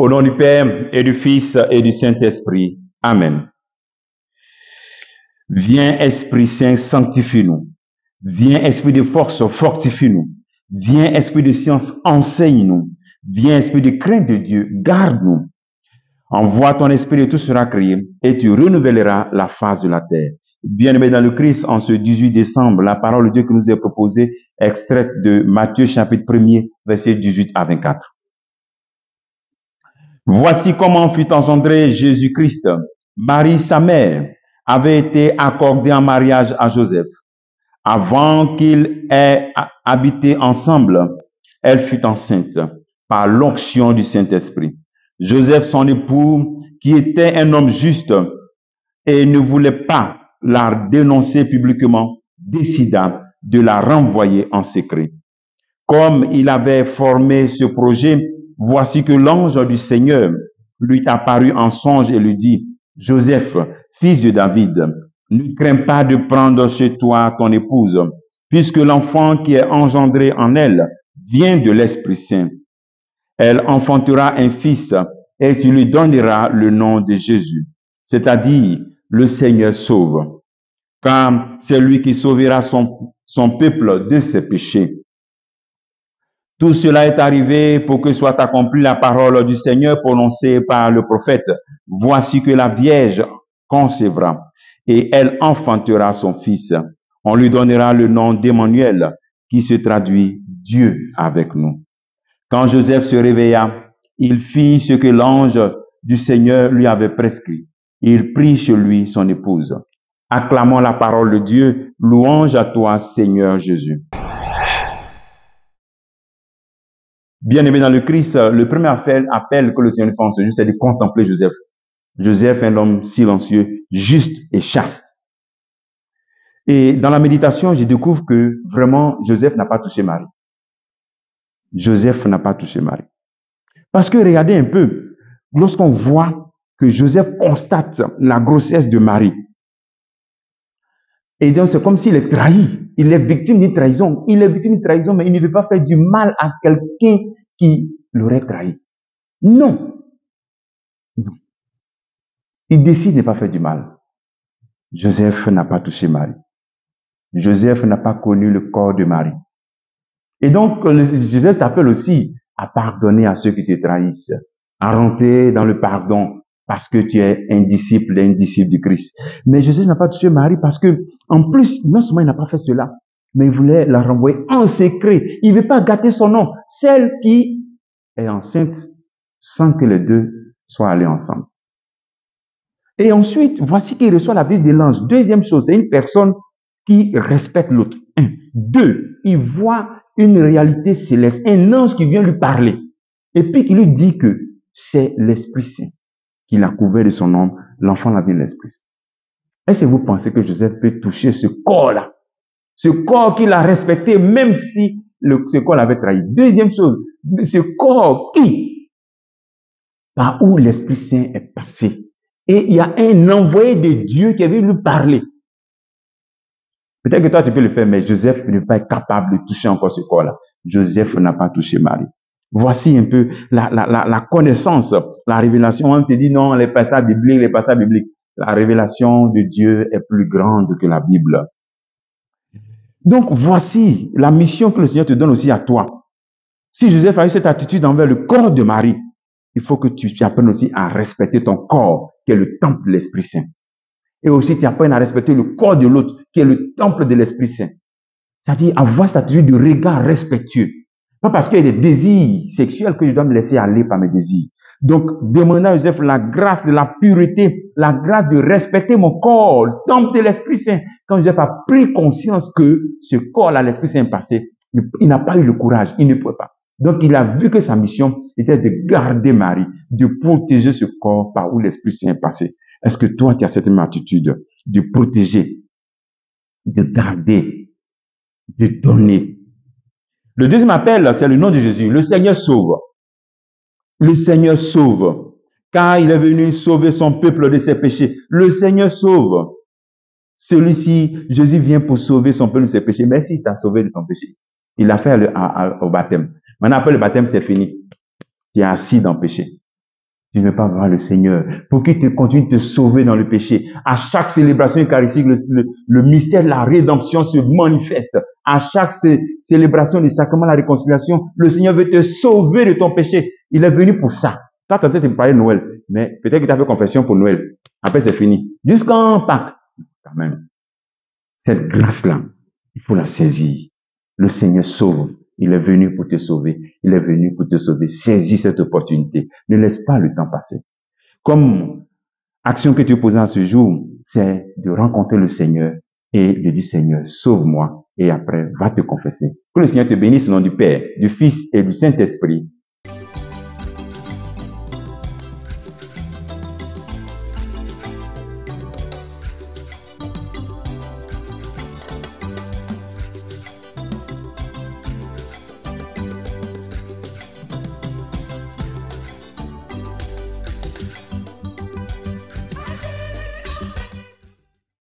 Au nom du Père et du Fils et du Saint-Esprit. Amen. Viens, Esprit Saint, sanctifie-nous. Viens, Esprit de force, fortifie-nous. Viens, Esprit de science, enseigne-nous. Viens, Esprit de crainte de Dieu, garde-nous. Envoie ton Esprit et tout sera créé et tu renouvelleras la face de la terre. Bien-aimés dans le Christ, en ce 18 décembre, la parole de Dieu qui nous est proposée, extraite de Matthieu chapitre 1er, versets 18 à 24. Voici comment fut engendré Jésus-Christ. Marie, sa mère, avait été accordée en mariage à Joseph. Avant qu'ils aient habité ensemble, elle fut enceinte par l'onction du Saint-Esprit. Joseph, son époux, qui était un homme juste et ne voulait pas la dénoncer publiquement, décida de la renvoyer en secret. Comme il avait formé ce projet, voici que l'ange du Seigneur lui apparut en songe et lui dit, « Joseph, fils de David, ne crains pas de prendre chez toi ton épouse, puisque l'enfant qui est engendré en elle vient de l'Esprit Saint. Elle enfantera un fils et tu lui donneras le nom de Jésus, c'est-à-dire le Seigneur sauve, car c'est lui qui sauvera son peuple de ses péchés. » Tout cela est arrivé pour que soit accomplie la parole du Seigneur prononcée par le prophète. Voici que la Vierge concevra et elle enfantera son fils. On lui donnera le nom d'Emmanuel, qui se traduit Dieu avec nous. Quand Joseph se réveilla, il fit ce que l'ange du Seigneur lui avait prescrit. Il prit chez lui son épouse. Acclamons la parole de Dieu. Louange à toi, Seigneur Jésus. Bien-aimé dans le Christ, le premier appel que le Seigneur fait en ce jour, c'est de contempler Joseph. Joseph, un homme silencieux, juste et chaste. Et dans la méditation, je découvre que vraiment, Joseph n'a pas touché Marie. Joseph n'a pas touché Marie. Parce que regardez un peu, lorsqu'on voit que Joseph constate la grossesse de Marie, et donc c'est comme s'il est trahi. Il est victime d'une trahison. Il est victime d'une trahison, mais il ne veut pas faire du mal à quelqu'un qui l'aurait trahi. Non. Non. Il décide de ne pas faire du mal. Joseph n'a pas touché Marie. Joseph n'a pas connu le corps de Marie. Et donc, Joseph t'appelle aussi à pardonner à ceux qui te trahissent, à rentrer dans le pardon parce que tu es un disciple du Christ. Mais Joseph n'a pas touché Marie parce que, en plus, non seulement il n'a pas fait cela, mais il voulait la renvoyer en secret. Il ne veut pas gâter son nom. Celle qui est enceinte sans que les deux soient allés ensemble. Et ensuite, voici qu'il reçoit la visite de l'ange. Deuxième chose, c'est une personne qui respecte l'autre. Un. Deux, il voit une réalité céleste, un ange qui vient lui parler. Et puis qui lui dit que c'est l'Esprit Saint qui l'a couvert de son nom, l'enfant l'a vu de l'Esprit Saint. Est-ce que vous pensez que Joseph peut toucher ce corps-là? Ce corps qu'il a respecté, même si ce corps l'avait trahi. Deuxième chose, ce corps par où l'Esprit Saint est passé. Et il y a un envoyé de Dieu qui est venu lui parler. Peut-être que toi, tu peux le faire, mais Joseph n'est pas capable de toucher encore ce corps-là. Joseph n'a pas touché Marie. Voici un peu la connaissance, la révélation. On te dit non, les passages bibliques. La révélation de Dieu est plus grande que la Bible. Donc, voici la mission que le Seigneur te donne aussi à toi. Si Joseph a eu cette attitude envers le corps de Marie, il faut que tu apprennes aussi à respecter ton corps, qui est le temple de l'Esprit Saint. Et aussi, tu apprennes à respecter le corps de l'autre, qui est le temple de l'Esprit Saint. C'est-à-dire avoir cette attitude de regard respectueux. Pas parce qu'il y a des désirs sexuels que je dois me laisser aller par mes désirs. Donc, demandez à Joseph la grâce de la pureté, la grâce de respecter mon corps, le temple de l'Esprit Saint. Quand Joseph a pris conscience que ce corps-là, l'Esprit Saint est passé, il n'a pas eu le courage, il ne pouvait pas. Donc, il a vu que sa mission était de garder Marie, de protéger ce corps par où l'Esprit Saint est passé. Est-ce que toi, tu as cette même attitude de protéger, de garder, de donner? Le deuxième appel, c'est le nom de Jésus. Le Seigneur sauve. Le Seigneur sauve. Car il est venu sauver son peuple de ses péchés. Le Seigneur sauve. Celui-ci, Jésus vient pour sauver son peuple de ses péchés. Mais s'il t'a sauvé de ton péché, il l'a fait au baptême. Maintenant, après le baptême, c'est fini. Tu es assis dans le péché. Tu ne veux pas voir le Seigneur pour qu'il te continue de te sauver dans le péché. À chaque célébration eucharistique, le mystère de la rédemption se manifeste. À chaque célébration du sacrement de la réconciliation, le Seigneur veut te sauver de ton péché. Il est venu pour ça. Toi, tu as peut-être parlé de Noël, mais peut-être que tu as fait confession pour Noël. Après, c'est fini. Jusqu'en Pâques, quand même. Cette grâce-là, il faut la saisir. Le Seigneur sauve. Il est venu pour te sauver. Il est venu pour te sauver. Saisis cette opportunité. Ne laisse pas le temps passer. Comme action que tu poses à ce jour, c'est de rencontrer le Seigneur et de dire, Seigneur, sauve-moi. Et après, va te confesser. Que le Seigneur te bénisse au nom du Père, du Fils et du Saint-Esprit.